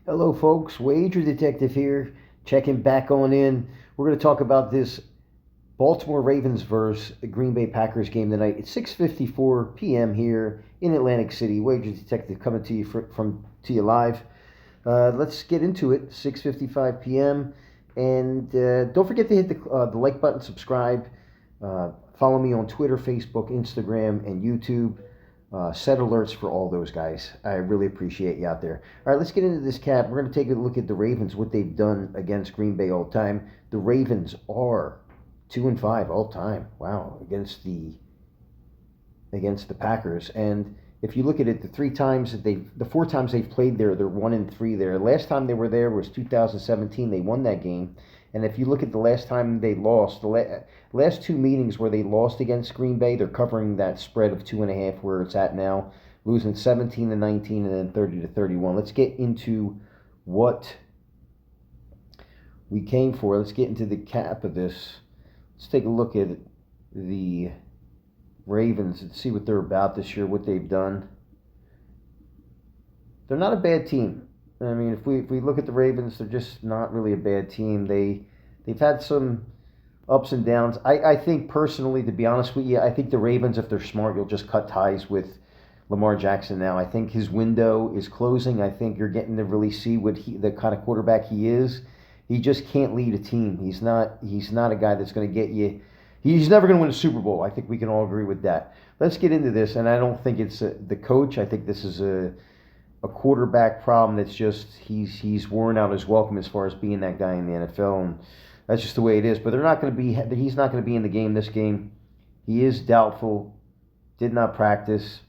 Hello, folks. Wager Detective here, checking back on in. We're going to talk about this Baltimore Ravens versus Green Bay Packers game tonight. It's 6:54 p.m. here in Atlantic City. Wager Detective coming to you to you live. Let's get into it. 6:55 p.m. And don't forget to hit the like button, subscribe, follow me on Twitter, Facebook, Instagram, and YouTube. Set alerts for all those guys. I really appreciate you out there. All right, let's get into this cap. We're going to take a look at the Ravens, what they've done against Green Bay all time. The Ravens are 2-5 all time. Wow, against the Packers. And if you look at it, the 4 times they've played there, they're 1-3 there. Last time they were there was 2017. They won that game. And if you look at the last time they lost, the last 2 meetings where they lost against Green Bay, they're covering that spread of 2.5 where it's at now, losing 17-19 and then 30-31. Let's get into what we came for. Let's get into the cap of this. Let's take a look at the Ravens and see what they're about this year, what they've done. They're not a bad team. I mean, if we look at the Ravens, they're just not really a bad team. They've had some ups and downs. I think personally, to be honest with you, I think the Ravens, if they're smart, you'll just cut ties with Lamar Jackson now. I think his window is closing. I think you're getting to really see the kind of quarterback he is. He just can't lead a team. He's not a guy that's going to get you. He's never going to win a Super Bowl. I think we can all agree with that. Let's get into this, and I don't think it's the coach. I think this is a quarterback problem that's just he's worn out his welcome as far as being that guy in the NFL, and that's just the way it is. But he's not going to be in the game this game. He is doubtful, did not practice.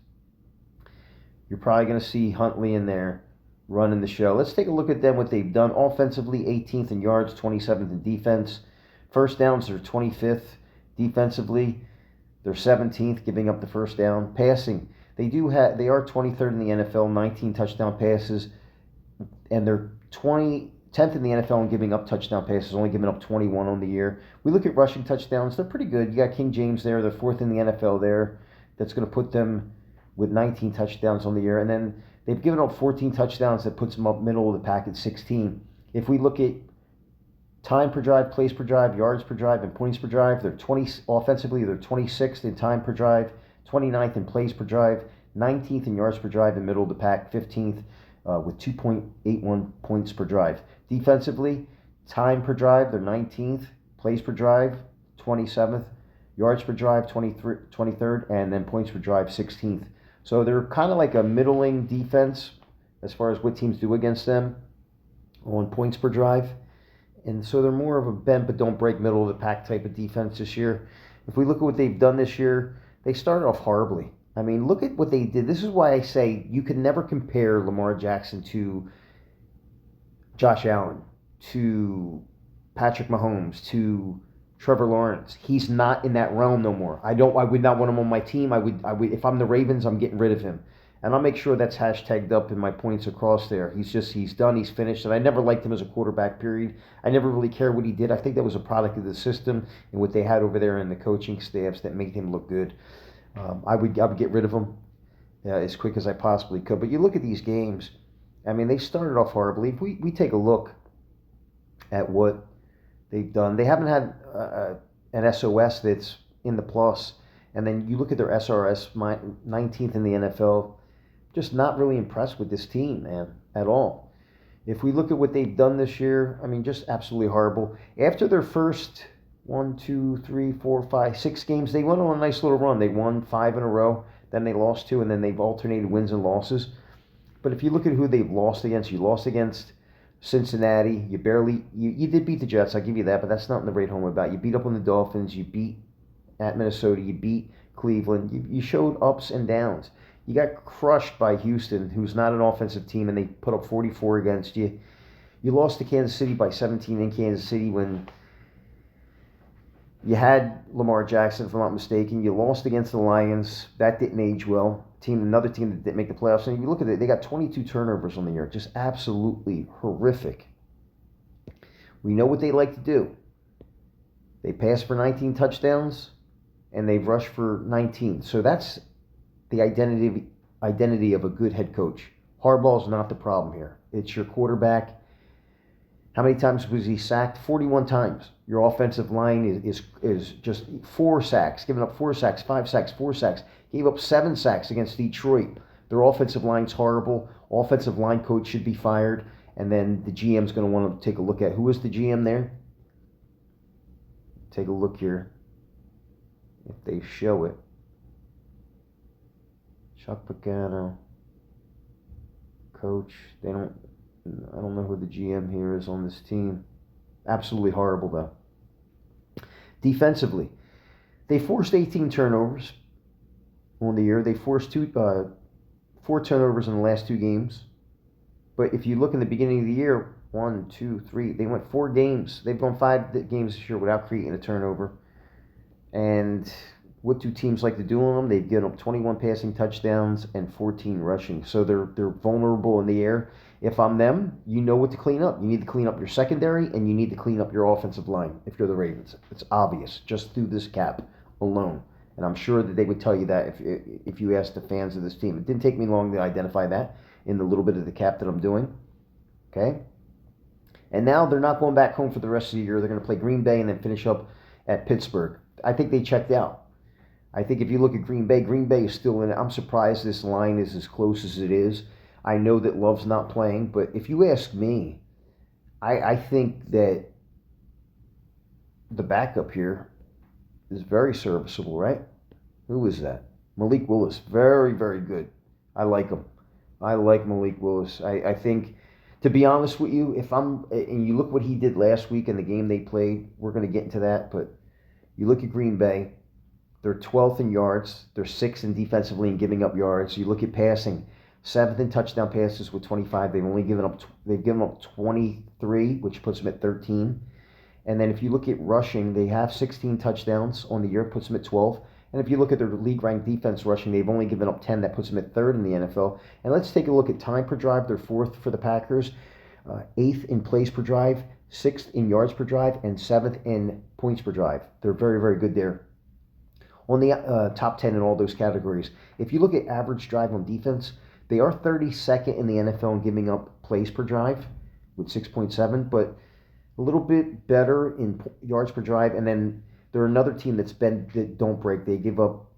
You're probably going to see Huntley in there running the show. Let's take a look at them, what they've done offensively. 18th in yards, 27th in defense. First downs, they're 25th defensively. They're 17th, giving up the first down. Passing, they are 23rd in the NFL, 19 touchdown passes, and they're 10th in the NFL in giving up touchdown passes, only giving up 21 on the year. We look at rushing touchdowns, they're pretty good. You got King James there, they're 4th in the NFL there. That's going to put them with 19 touchdowns on the year. And then they've given up 14 touchdowns, that puts them up middle of the pack at 16. If we look at time per drive, plays per drive, yards per drive, and points per drive, they're 20 offensively, they're 26th in time per drive, 29th in plays per drive, 19th in yards per drive, in middle of the pack, 15th with 2.81 points per drive. Defensively, time per drive, they're 19th, plays per drive, 27th, yards per drive, 23rd, and then points per drive, 16th. So they're kind of like a middling defense as far as what teams do against them on points per drive. And so they're more of a bend but don't break, middle of the pack type of defense this year. If we look at what they've done this year, they started off horribly. I mean, look at what they did. This is why I say you can never compare Lamar Jackson to Josh Allen, to Patrick Mahomes, to Trevor Lawrence. He's not in that realm no more. I would not want him on my team. I would if I'm the Ravens, I'm getting rid of him. And I'll make sure that's hashtagged up in my points across there. He's done, he's finished. And I never liked him as a quarterback, period. I never really cared what he did. I think that was a product of the system and what they had over there in the coaching staffs that made him look good. I would get rid of him as quick as I possibly could. But you look at these games, I mean, they started off horribly. If we take a look at what they've done, they haven't had an SOS that's in the plus. And then you look at their SRS, 19th in the NFL. Just not really impressed with this team, man, at all. If we look at what they've done this year, I mean, just absolutely horrible. After their first 6 games, they went on a nice little run. They won 5 in a row, then they lost 2, and then they've alternated wins and losses. But if you look at who they've lost against, you lost against Cincinnati. You did beat the Jets, I'll give you that, but that's nothing to write home about. You beat up on the Dolphins. You beat at Minnesota. You beat Cleveland. You showed ups and downs. You got crushed by Houston, who's not an offensive team, and they put up 44 against you. You lost to Kansas City by 17 in Kansas City when you had Lamar Jackson, if I'm not mistaken. You lost against the Lions. That didn't age well. Another team that didn't make the playoffs. And you look at it, they got 22 turnovers on the year. Just absolutely horrific. We know what they like to do. They pass for 19 touchdowns, and they've rushed for 19. So that's the identity of a good head coach. Harbaugh's not the problem here. It's your quarterback. How many times was he sacked? 41 times. Your offensive line is just 4 sacks, giving up 4 sacks, 5 sacks, 4 sacks. Gave up 7 sacks against Detroit. Their offensive line's horrible. Offensive line coach should be fired. And then the GM's going to want to take a look at who is the GM there. Take a look here. If they show it. Chuck Pagano. Coach. I don't know who the GM here is on this team. Absolutely horrible, though. Defensively, they forced 18 turnovers on the year. They forced 4 turnovers in the last 2 games. But if you look in the beginning of the year, 1, 2, 3, they went 4 games. They've gone 5 games this year without creating a turnover. And what do teams like to do on them? They've given up 21 passing touchdowns and 14 rushing. So they're vulnerable in the air. If I'm them, you know what to clean up. You need to clean up your secondary, and you need to clean up your offensive line if you're the Ravens. It's obvious just through this cap alone. And I'm sure that they would tell you that if you asked the fans of this team. It didn't take me long to identify that in the little bit of the cap that I'm doing. Okay? And now they're not going back home for the rest of the year. They're going to play Green Bay and then finish up at Pittsburgh. I think they checked out. I think if you look at Green Bay is still in it. I'm surprised this line is as close as it is. I know that Love's not playing, but if you ask me, I think that the backup here is very serviceable, right? Who is that? Malik Willis. Very, very good. I like him. I like Malik Willis. I think, to be honest with you, and you look what he did last week in the game they played, we're going to get into that, but you look at Green Bay, they're 12th in yards, they're 6th in defensively in giving up yards. You look at passing, 7th in touchdown passes with 25. They've given up 23, which puts them at 13. And then if you look at rushing, they have 16 touchdowns on the year, puts them at 12. And if you look at their league-ranked defense rushing, they've only given up 10. That puts them at 3rd in the NFL. And let's take a look at time per drive. They're 4th for the Packers, 8th in plays per drive, 6th in yards per drive, and 7th in points per drive. They're very, very good there. On the top 10 in all those categories. If you look at average drive on defense, they are 32nd in the NFL in giving up plays per drive with 6.7, but a little bit better in yards per drive. And then they're another team that don't break. They give up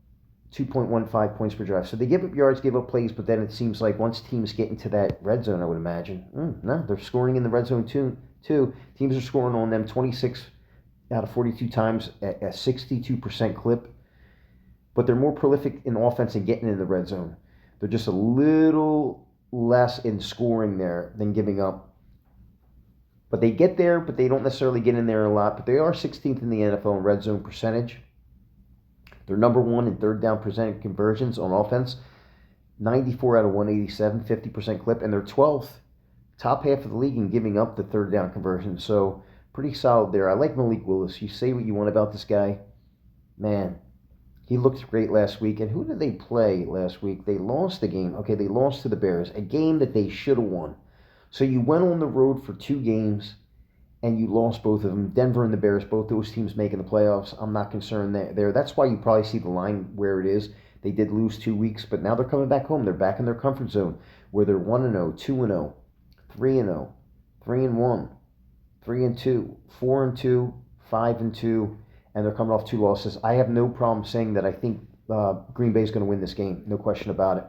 2.15 points per drive. So they give up yards, give up plays, but then it seems like once teams get into that red zone, I would imagine, no, they're scoring in the red zone too. Teams are scoring on them 26 out of 42 times at a 62% clip. But they're more prolific in offense and getting in the red zone. They're just a little less in scoring there than giving up. But they get there, but they don't necessarily get in there a lot. But they are 16th in the NFL in red zone percentage. They're number 1 in third down percent conversions on offense. 94 out of 187, 50% clip. And they're 12th, top half of the league in giving up the third down conversion. So pretty solid there. I like Malik Willis. You say what you want about this guy. Man, he looked great last week. And who did they play last week? They lost the game. Okay, they lost to the Bears, a game that they should have won. So you went on the road for 2 games, and you lost both of them. Denver and the Bears, both those teams making the playoffs. I'm not concerned there. That's why you probably see the line where it is. They did lose 2 weeks, but now they're coming back home. They're back in their comfort zone, where they're 1-0, 2-0, 3-0, 3-1, 3-2, 4-2, 5-2. And they're coming off 2 losses. I have no problem saying that I think Green Bay is going to win this game. No question about it.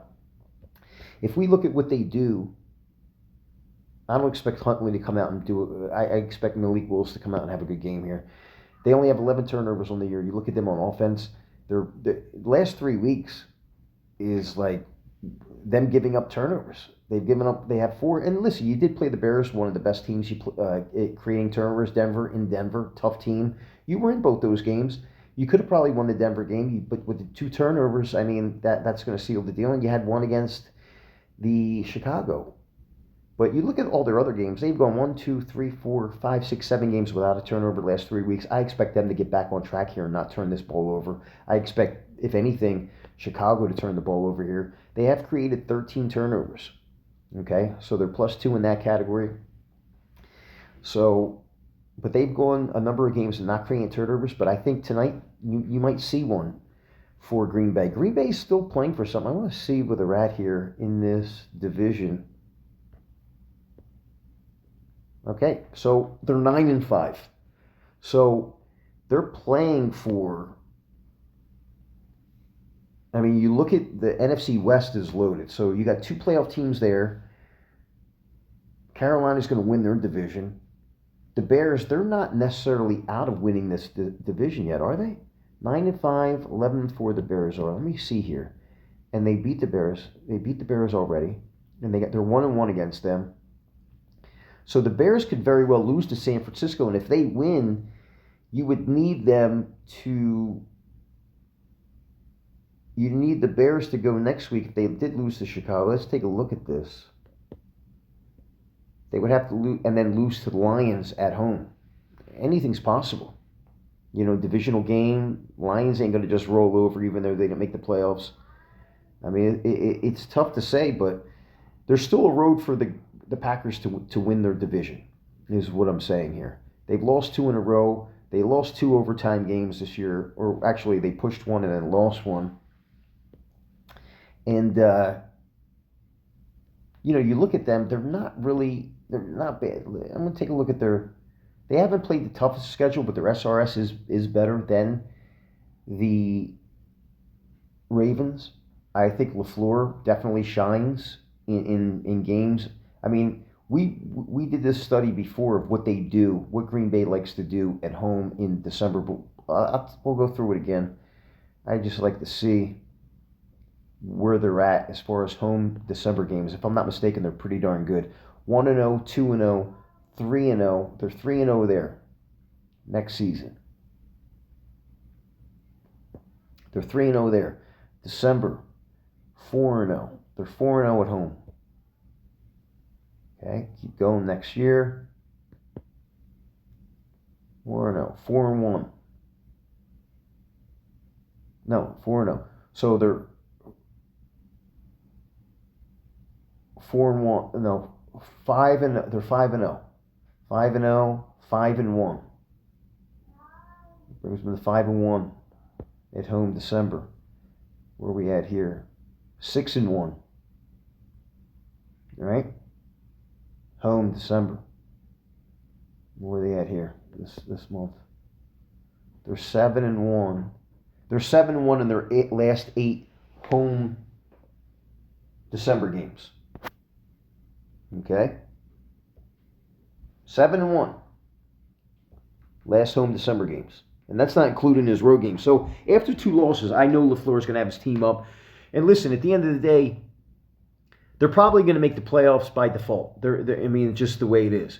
If we look at what they do, I don't expect Huntley to come out and do it. I expect Malik Willis to come out and have a good game here. They only have 11 turnovers on the year. You look at them on offense, the last 3 weeks is like them giving up turnovers. They have 4. And listen, you did play the Bears, one of the best teams creating turnovers. Denver, tough team. You were in both those games. You could have probably won the Denver game, but with the 2 turnovers, I mean, that's going to seal the deal. And you had one against the Chicago. But you look at all their other games, they've gone 1, 2, 3, 4, 5, 6, 7 games without a turnover the last 3 weeks. I expect them to get back on track here and not turn this ball over. I expect, if anything, Chicago to turn the ball over here. They have created 13 turnovers. Okay, so they're +2 in that category. So, but they've gone a number of games and not creating turnovers. But I think tonight you might see one for Green Bay. Green Bay is still playing for something. I want to see where they're at here in this division. Okay, so they're 9-5. So they're playing for. I mean, you look at the NFC West is loaded. So you got two playoff teams there. Carolina's going to win their division. The Bears, they're not necessarily out of winning this division yet, are they? 9-5, 11-4. The Bears are. Let me see here, and they beat the Bears. They beat the Bears already, and they're 1-1 against them. So the Bears could very well lose to San Francisco, and if they win, you would need them to. You need the Bears to go next week if they did lose to Chicago. Let's take a look at this. They would have to lose and then lose to the Lions at home. Anything's possible. Divisional game. Lions ain't going to just roll over even though they didn't make the playoffs. I mean, it's tough to say, but there's still a road for the Packers to win their division, is what I'm saying here. They've lost 2 in a row. They lost 2 overtime games this year, or actually they pushed 1 and then lost 1. And, you look at them, they're not bad. I'm going to take a look at they haven't played the toughest schedule, but their SRS is better than the Ravens. I think LaFleur definitely shines in games. I mean, we did this study before of what they do, what Green Bay likes to do at home in December. But we'll go through it again. I just like to see where they're at as far as home December games. If I'm not mistaken, they're pretty darn good. 1-0, 2-0, 3-0. They're 3-0 there next season. They're 3-0 there. December, 4-0. They're 4-0 at home. Okay, keep going next year. 4-0, 4-1. No, 4-0. So they're 4-1. No, 5 and they're 5-0. 5-0, 5-1. Brings them to 5-1 at home December. Where are we at here? 6-1. All right. Home December. Where are they at here this month? They're 7-1. They're 7-1 in their last 8 home December games. Okay? 7-1. Last home December games. And that's not including his road games. So after 2 losses, I know LaFleur's going to have his team up. And listen, at the end of the day, they're probably going to make the playoffs by default. I mean, just the way it is.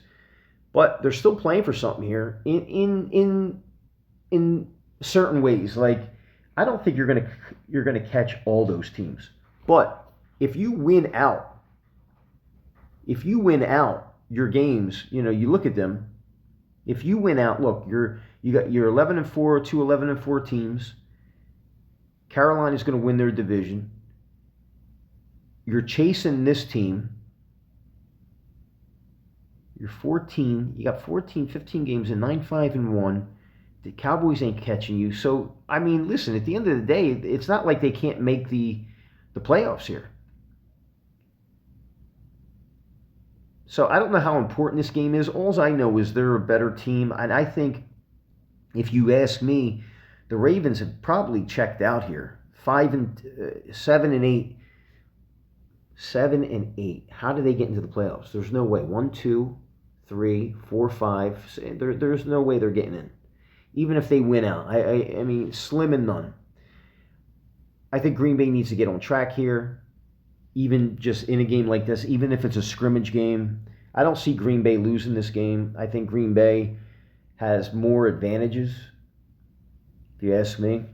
But they're still playing for something here in certain ways. Like, I don't think you're gonna catch all those teams. But if you win out your games, you look at them. If you win out, look, you got your 11-4, 2 11-4 teams. Carolina's going to win their division. You're chasing this team. You're 14. You got 14, 15 games in 9-5-1. The Cowboys ain't catching you. So, I mean, listen, at the end of the day, it's not like they can't make the playoffs here. So I don't know how important this game is. All I know is they're a better team. And I think, if you ask me, the Ravens have probably checked out here. 7 and 8. 7 and 8. How do they get into the playoffs? There's no way. 1, 2, 3, 4, 5. There's no way they're getting in. Even if they win out. I mean, slim and none. I think Green Bay needs to get on track here. Even just in a game like this, even if it's a scrimmage game. I don't see Green Bay losing this game. I think Green Bay has more advantages, if you ask me,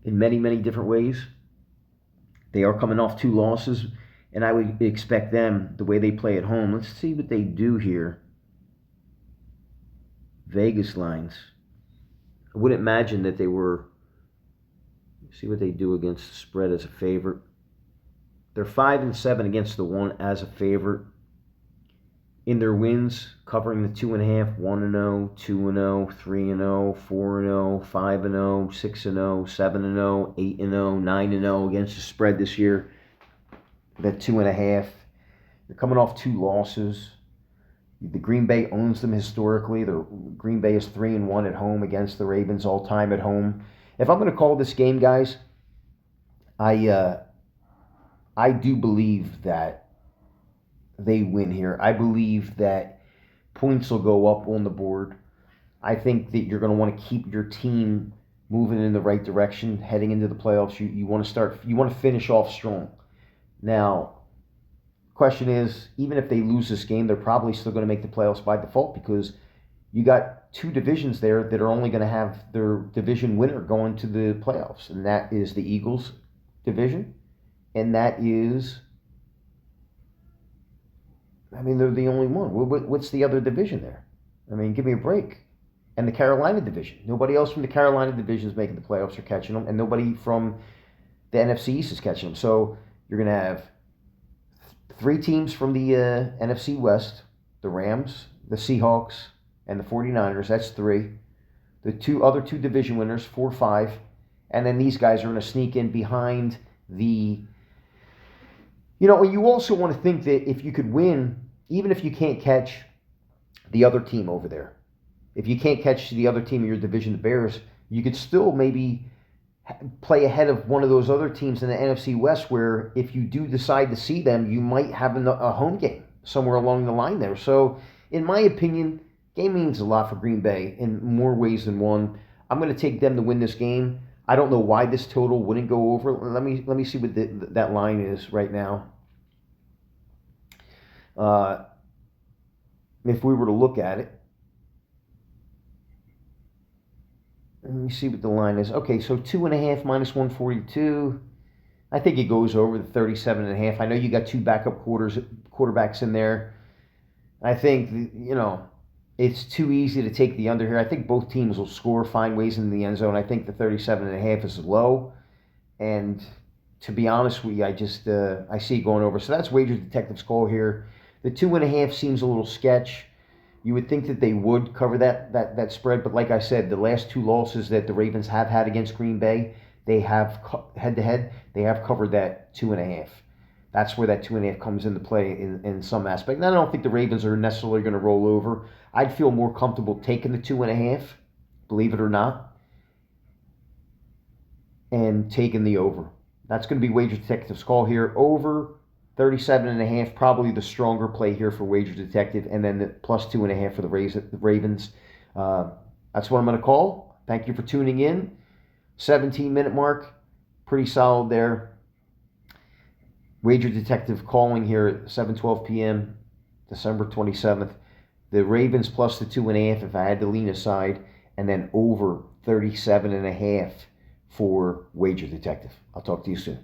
in many, many different ways. They are coming off 2 losses, and I would expect them, the way they play at home. Let's see what they do here. Vegas lines. I wouldn't imagine that they were. See what they do against the spread as a favorite. They're 5-7 against the 1 as a favorite. In their wins, covering the 2.5, 1-0, 2-0, 3-0, 4-0, 5-0, 6-0, 7-0, 8-0, 9-0 against the spread this year. That 2.5. They're coming off 2 losses. The Green Bay owns them historically. The Green Bay is 3-1 at home against the Ravens all time at home. If I'm going to call this game, guys, I do believe that they win here. I believe that points will go up on the board. I think that you're going to want to keep your team moving in the right direction heading into the playoffs. You want to finish off strong. Now, question is, even if they lose this game, they're probably still going to make the playoffs by default because you got two divisions there that are only going to have their division winner going to the playoffs, and that is the Eagles division, and that is, I mean, they're the only one. What's the other division there? I mean, give me a break. And the Carolina division. Nobody else from the Carolina division is making the playoffs or catching them, and nobody from the NFC East is catching them. So you're going to have three teams from the NFC West, the Rams, the Seahawks, and the 49ers. That's three. The other two division winners, 4-5. And then these guys are going to sneak in behind the... you also want to think that if you could win, even if you can't catch the other team over there, if you can't catch the other team in your division, the Bears, you could still maybe play ahead of one of those other teams in the NFC West where if you do decide to see them, you might have a home game somewhere along the line there. So, in my opinion, game means a lot for Green Bay in more ways than one. I'm going to take them to win this game. I don't know why this total wouldn't go over. Let me see what that line is right now. If we were to look at it, let me see what the line is. Okay, so 2.5 minus 142. I think it goes over the 37.5. I know you got two backup quarterbacks in there. I think it's too easy to take the under here. I think both teams will score, find ways in the end zone. I think the 37.5 is low, and to be honest with you, I see it going over. So that's Wager Detective's call here. The 2.5 seems a little sketch. You would think that they would cover that spread, but like I said, the last two losses that the Ravens have had against Green Bay, they have head-to-head, they have covered that 2.5. That's where that 2.5 comes into play in some aspect. And I don't think the Ravens are necessarily going to roll over. I'd feel more comfortable taking the 2.5, believe it or not, and taking the over. That's going to be Wager Detective's call here. Over 37.5, probably the stronger play here for Wager Detective, and then the plus 2.5 for the Ravens. That's what I'm going to call. Thank you for tuning in. 17-minute mark, pretty solid there. Wager Detective calling here at 7:12 p.m., December 27th. The Ravens plus the 2.5 if I had to lean aside, and then over 37.5 for Wager Detective. I'll talk to you soon.